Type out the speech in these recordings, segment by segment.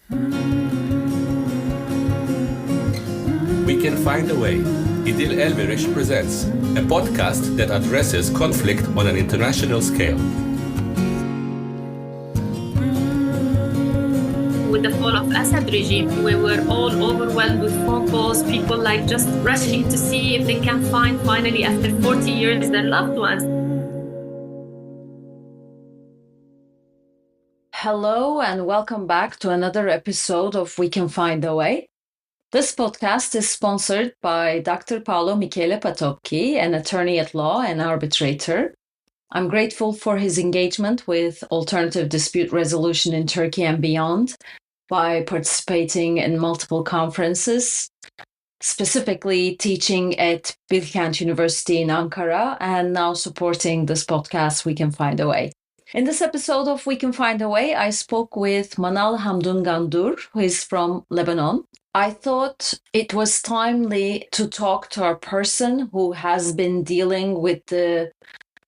We Can Find a Way. İdil Elveriş presents a podcast that addresses conflict on an international scale. With the fall of Assad regime, we were all overwhelmed with phone calls, people like just rushing to see if they can find finally after 40 years their loved ones. Hello and welcome back to another episode of We Can Find a Way. This podcast is sponsored by Dr. Paolo Michele Patocchi, an attorney at law and arbitrator. I'm grateful for his engagement with alternative dispute resolution in Turkey and beyond by participating in multiple conferences, specifically teaching at Bilkent University in Ankara, and now supporting this podcast, We Can Find a Way. In this episode of We Can Find a Way, I spoke with Manal Hamdoun Ghandour, who is from Lebanon. I thought it was timely to talk to a person who has been dealing with the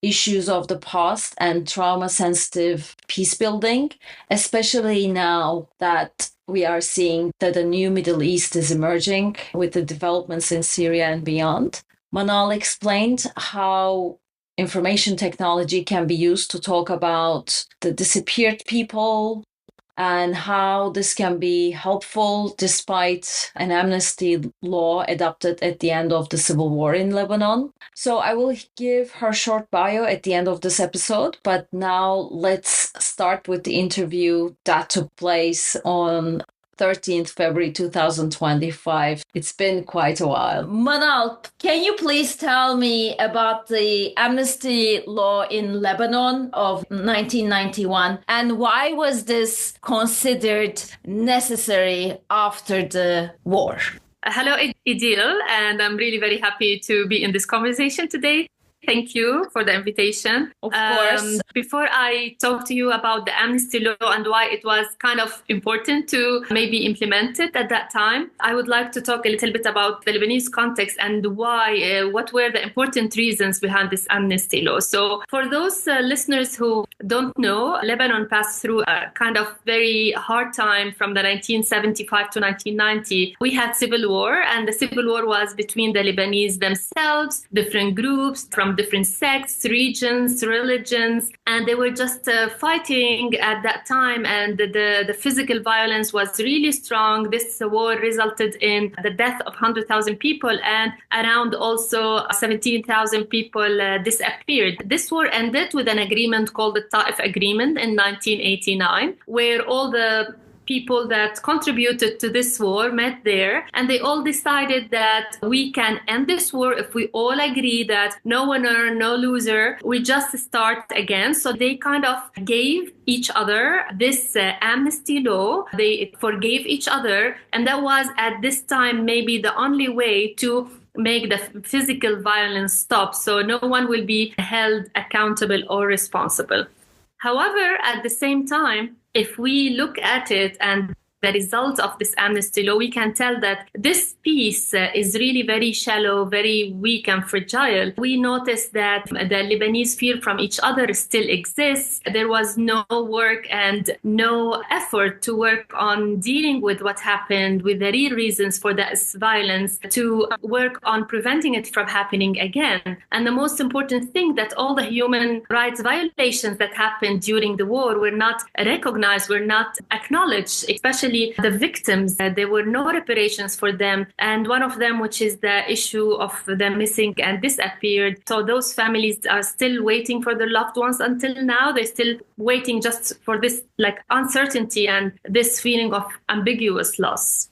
issues of the past and trauma-sensitive peace building, especially now that we are seeing that the new Middle East is emerging with the developments in Syria and beyond. Manal explained how information technology can be used to talk about the disappeared people and how this can be helpful despite an amnesty law adopted at the end of the civil war in Lebanon. So I will give her short bio at the end of this episode, but now let's start with the interview that took place on 13th February 2025. It's been quite a while. Manal, can you please tell me about the amnesty law in Lebanon of 1991 and why was this considered necessary after the war? Hello, Idil, and I'm really very happy to be in this conversation today. Thank you for the invitation. Of course. Before I talk to you about the amnesty law and why it was kind of important to maybe implement it at that time, I would like to talk a little bit about the Lebanese context and why, what were the important reasons behind this amnesty law. So for those listeners who don't know, Lebanon passed through a kind of very hard time from the 1975 to 1990. We had civil war, and the civil war was between the Lebanese themselves, different groups from different sects, regions, religions, and they were just fighting at that time, and the physical violence was really strong. This war resulted in the death of 100,000 people, and around also 17,000 people disappeared. This war ended with an agreement called the Taif Agreement in 1989, where all the people that contributed to this war met there, and they all decided that we can end this war if we all agree that no winner, no loser, we just start again. So they kind of gave each other this amnesty law. They forgave each other, and that was at this time maybe the only way to make the physical violence stop, so no one will be held accountable or responsible. However, at the same time, if we look at it and the results of this amnesty law, we can tell that this peace is really very shallow, very weak and fragile. We notice that the Lebanese fear from each other still exists. There was no work and no effort to work on dealing with what happened, with the real reasons for this violence, to work on preventing it from happening again. And the most important thing, that all the human rights violations that happened during the war were not recognized, were not acknowledged, especially the victims. There were no reparations for them. And one of them, which is the issue of the missing and disappeared. So those families are still waiting for their loved ones until now. They're still waiting just for this uncertainty and this feeling of ambiguous loss.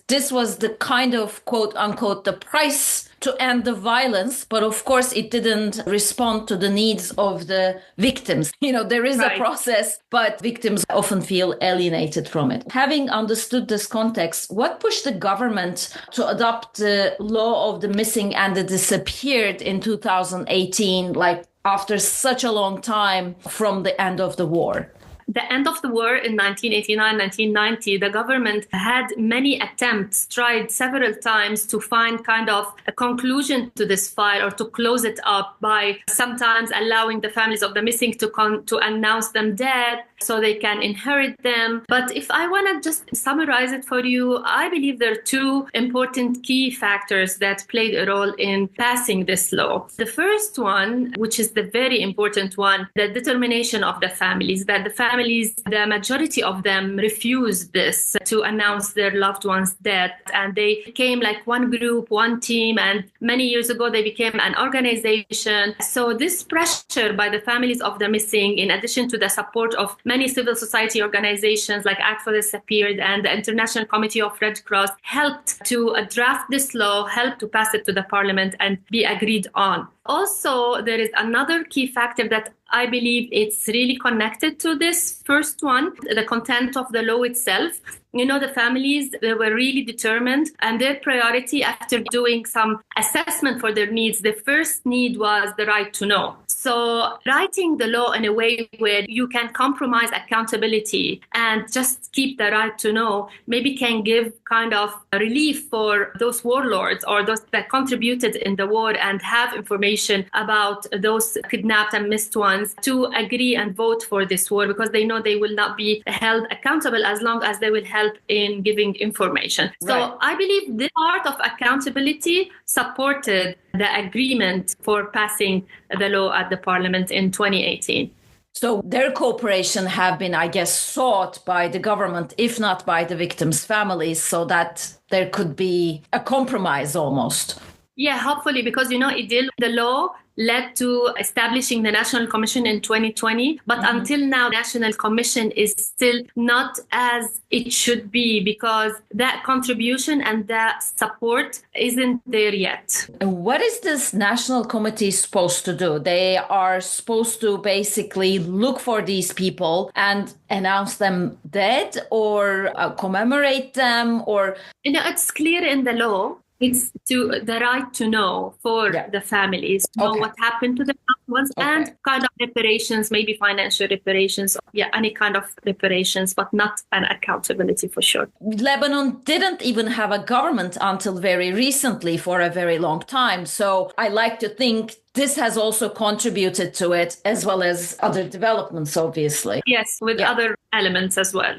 This was the kind of quote unquote the price to end the violence, but of course it didn't respond to the needs of the victims. There is a process, but victims often feel alienated from it. Having understood this context, what pushed the government to adopt the law of the missing and the disappeared in 2018, after such a long time from the end of the war? the end of the war in 1989, 1990, the government had many attempts, tried several times to find kind of a conclusion to this file or to close it up by sometimes allowing the families of the missing to announce them dead so they can inherit them. But if I want to just summarize it for you, I believe there are two important key factors that played a role in passing this law. The first one, which is the very important one, the determination of the families, that the families, the majority of them refused this to announce their loved one's death. And they became like one group, one team. And many years ago, they became an organization. So this pressure by the families of the missing, in addition to the support of many civil society organizations like Act for the Disappeared and the International Committee of Red Cross, helped to draft this law, helped to pass it to the parliament and be agreed on. Also, there is another key factor that I believe it's really connected to this first one, the content of the law itself. You know, the families, they were really determined, and their priority after doing some assessment for their needs, the first need was the right to know. So writing the law in a way where you can compromise accountability and just keep the right to know maybe can give kind of relief for those warlords or those that contributed in the war and have information about those kidnapped and missed ones to agree and vote for this war, because they know they will not be held accountable as long as they will help in giving information. Right. So I believe this part of accountability supported the agreement for passing the law at the parliament in 2018. So their cooperation have been, I guess, sought by the government, if not by the victims' families, so that there could be a compromise almost. Yeah, hopefully, because, you know, Idil, the law led to establishing the National Commission in 2020. But until now, National Commission is still not as it should be, because that contribution and that support isn't there yet. And what is this National Committee supposed to do? They are supposed to basically look for these people and announce them dead or commemorate them, or... You know, it's clear in the law. It's to the right to know for the families, to know what happened to the loved ones and kind of reparations, maybe financial reparations, any kind of reparations, but not an accountability for sure. Lebanon didn't even have a government until very recently, for a very long time. So I like to think this has also contributed to it, as well as other developments, obviously. Yes, with other elements as well,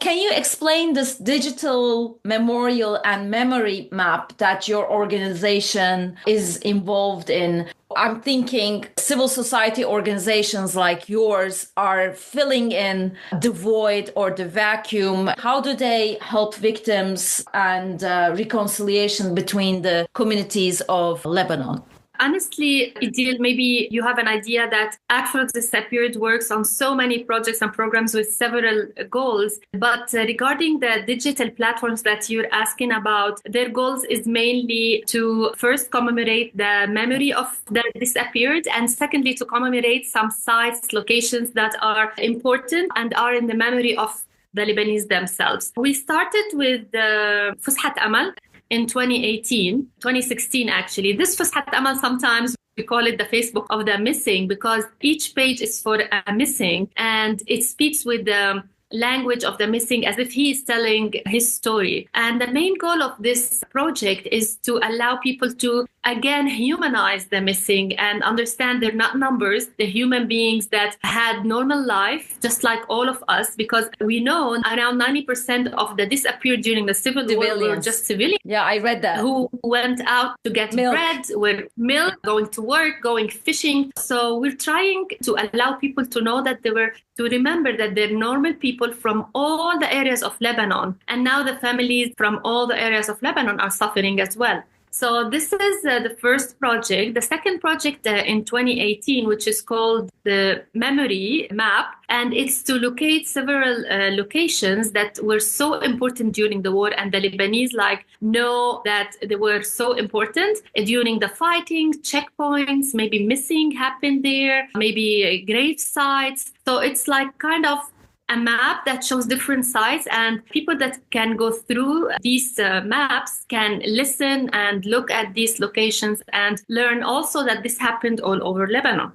Can you explain this digital memorial and memory map that your organization is involved in? I'm thinking civil society organizations like yours are filling in the void or the vacuum. How do they help victims and reconciliation between the communities of Lebanon? Honestly, Idil, maybe you have an idea that Act for the Disappeared works on so many projects and programs with several goals. But regarding the digital platforms that you're asking about, their goals is mainly to first commemorate the memory of the disappeared, and secondly, to commemorate some sites, locations that are important and are in the memory of the Lebanese themselves. We started with the Fushat Amal in 2016 actually. This Fushat Amal, sometimes we call it the Facebook of the missing, because each page is for a missing and it speaks with the language of the missing as if he is telling his story. And the main goal of this project is to allow people to again humanize the missing and understand they're not numbers, they're human beings that had normal life just like all of us, because we know around 90% of the disappeared during the civil war were just civilians. Yeah, I read that. Who went out to get bread, with milk, going to work, going fishing. So we're trying to allow people to know that to remember that they're normal people from all the areas of Lebanon. And now the families from all the areas of Lebanon are suffering as well. So this is the first project. The second project in 2018, which is called the Memory Map, and it's to locate several locations that were so important during the war, and the Lebanese know that they were so important during the fighting, checkpoints, maybe missing happened there, maybe grave sites. So it's like kind of a map that shows different sites, and people that can go through these maps can listen and look at these locations and learn also that this happened all over Lebanon.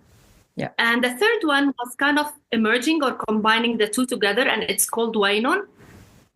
Yeah. And the third one was kind of emerging or combining the two together, and it's called Wainon.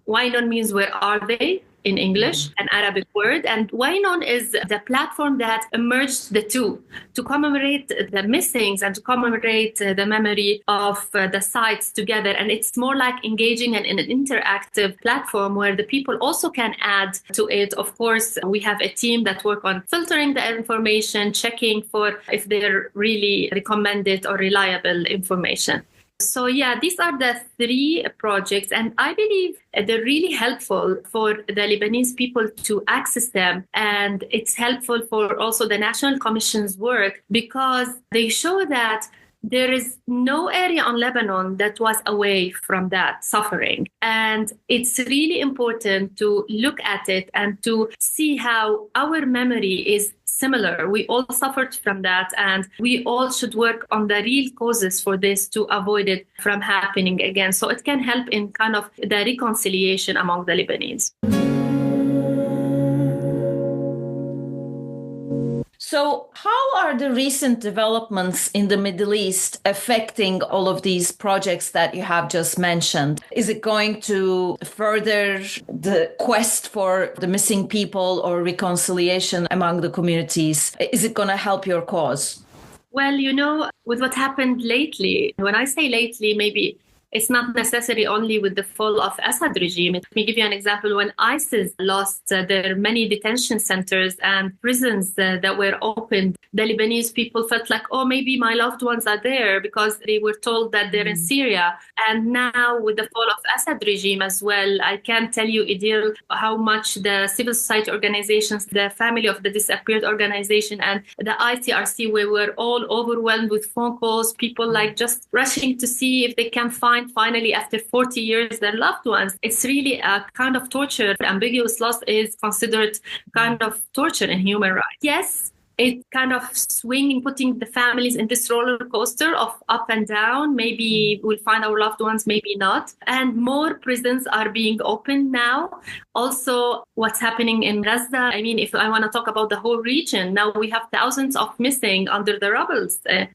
Wainon means where are they in English, an Arabic word. And Wainon is the platform that merged the two to commemorate the missings and to commemorate the memory of the sites together. And it's more like engaging in an interactive platform where the people also can add to it. Of course, we have a team that work on filtering the information, checking for if they're really recommended or reliable information. So yeah, these are the three projects, and I believe they're really helpful for the Lebanese people to access them. And it's helpful for also the National Commission's work because they show that there is no area on Lebanon that was away from that suffering. And it's really important to look at it and to see how our memory is similar. We all suffered from that, and we all should work on the real causes for this to avoid it from happening again. So it can help in kind of the reconciliation among the Lebanese. So how are the recent developments in the Middle East affecting all of these projects that you have just mentioned? Is it going to further the quest for the missing people or reconciliation among the communities? Is it going to help your cause? Well, with what happened lately, when I say lately, maybe it's not necessary only with the fall of Assad regime. Let me give you an example. When ISIS lost their many detention centers and prisons that were opened, the Lebanese people felt like, oh, maybe my loved ones are there because they were told that they're in Syria. And now with the fall of Assad regime as well, I can't tell you, Idil, how much the civil society organizations, the family of the disappeared organization and the ICRC, we were all overwhelmed with phone calls, people like just rushing to see if they can find finally after 40 years their loved ones. It's really a kind of torture. Ambiguous loss is considered kind of torture in human rights. Yes, it's kind of swinging, putting the families in this roller coaster of up and down. Maybe we'll find our loved ones, maybe not. And more prisons are being opened now. Also, what's happening in Gaza, I mean, if I want to talk about the whole region, now we have thousands of missing under the rubble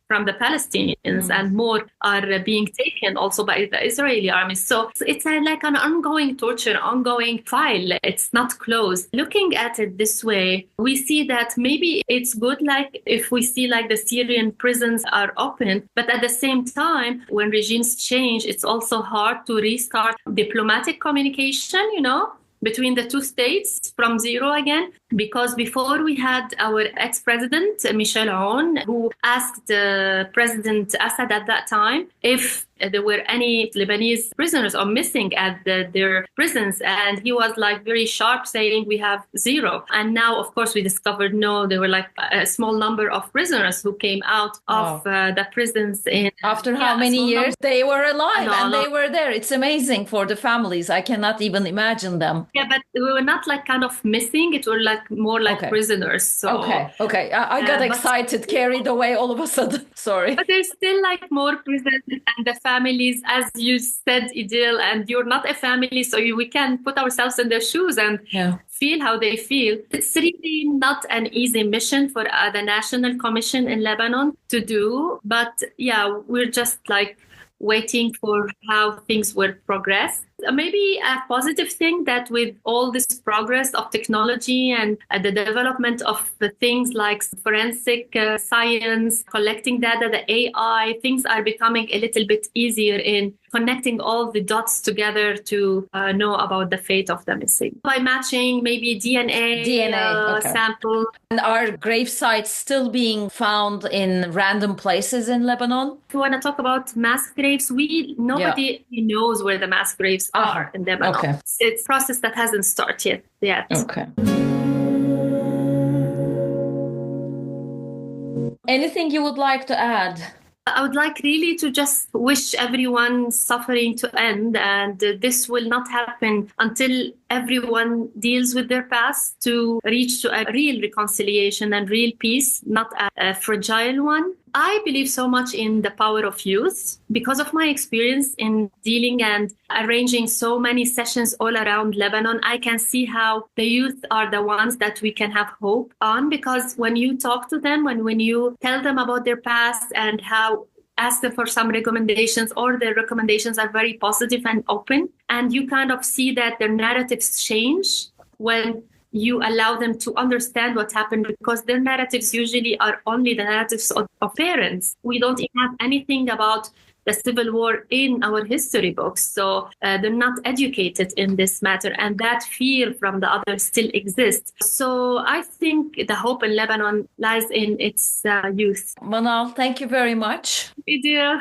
from the Palestinians, and more are being taken also by the Israeli army. So it's like an ongoing torture, ongoing file. It's not closed. Looking at it this way, we see that maybe it's good, like if we see like the Syrian prisons are open, but at the same time, when regimes change, it's also hard to restart diplomatic communication, between the two states from zero again. Because before we had our ex-president, Michel Aoun, who asked President Assad at that time if there were any Lebanese prisoners or missing at their prisons. And he was like very sharp saying we have zero. And now, of course, we discovered no, there were like a small number of prisoners who came out of the prisons. After how many years they were alive they were there. It's amazing for the families. I cannot even imagine them. Yeah, but we were not like kind of missing. It were like more like prisoners. So Okay. I got excited, carried away all of a sudden. Sorry. But there's still like more prisoners, and the families, as you said, Idil, and you're not a family, so we can put ourselves in their shoes and feel how they feel. It's really not an easy mission for the National Commission in Lebanon to do. But we're just like waiting for how things will progress. Maybe a positive thing that with all this progress of technology and the development of the things like forensic science, collecting data, the AI, things are becoming a little bit easier in connecting all the dots together to know about the fate of the missing. By matching maybe DNA sample. And are grave sites still being found in random places in Lebanon? If we want to talk about mass graves, nobody knows where the mass graves are in Lebanon. Okay. It's a process that hasn't started yet. Okay. Anything you would like to add? I would like really to just wish everyone suffering to end, and this will not happen until everyone deals with their past to reach to a real reconciliation and real peace, not a fragile one. I believe so much in the power of youth because of my experience in dealing and arranging so many sessions all around Lebanon. I can see how the youth are the ones that we can have hope on, because when you talk to them, when you tell them about their past and how ask them for some recommendations, or their recommendations are very positive and open, and you kind of see that their narratives change when you allow them to understand what happened, because their narratives usually are only the narratives of parents. We don't even have anything about the civil war in our history books. So they're not educated in this matter, and that fear from the others still exists. So I think the hope in Lebanon lies in its youth. Manal, thank you very much. Idil,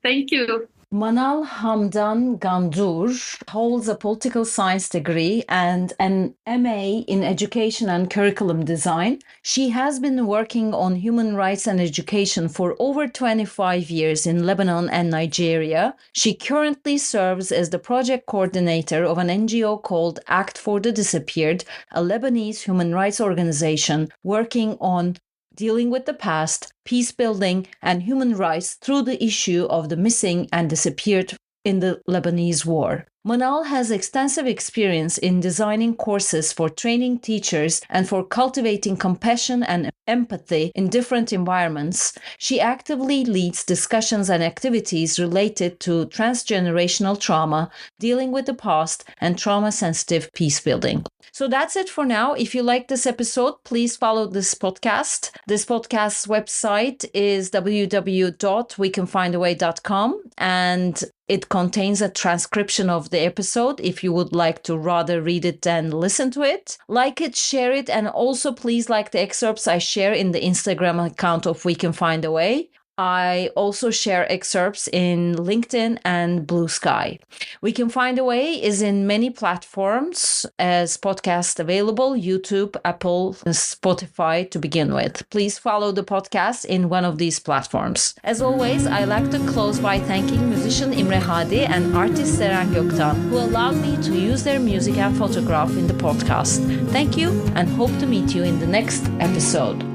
thank you. Manal Hamdoun Ghandour holds a political science degree and an MA in education and curriculum design. She has been working on human rights and education for over 25 years in Lebanon and Nigeria. She currently serves as the project coordinator of an NGO called Act for the Disappeared, a Lebanese human rights organization working on dealing with the past, peace building, and human rights through the issue of the missing and disappeared in the Lebanese war. Manal has extensive experience in designing courses for training teachers and for cultivating compassion and empathy in different environments. She actively leads discussions and activities related to transgenerational trauma, dealing with the past, and trauma-sensitive peace building. So that's it for now. If you like this episode, please follow this podcast. This podcast's website is www.wecanfindaway.com, and it contains a transcription of the episode if you would like to rather read it than listen to it. Like it, share it, and also please like the excerpts I share in the Instagram account of We Can Find a Way. I also share excerpts in LinkedIn and Blue Sky. We Can Find a Way is in many platforms as podcast available, YouTube, Apple, and Spotify to begin with. Please follow the podcast in one of these platforms. As always, I like to close by thanking musician Imre Hadi and artist Seren Göktan, who allowed me to use their music and photograph in the podcast. Thank you, and hope to meet you in the next episode.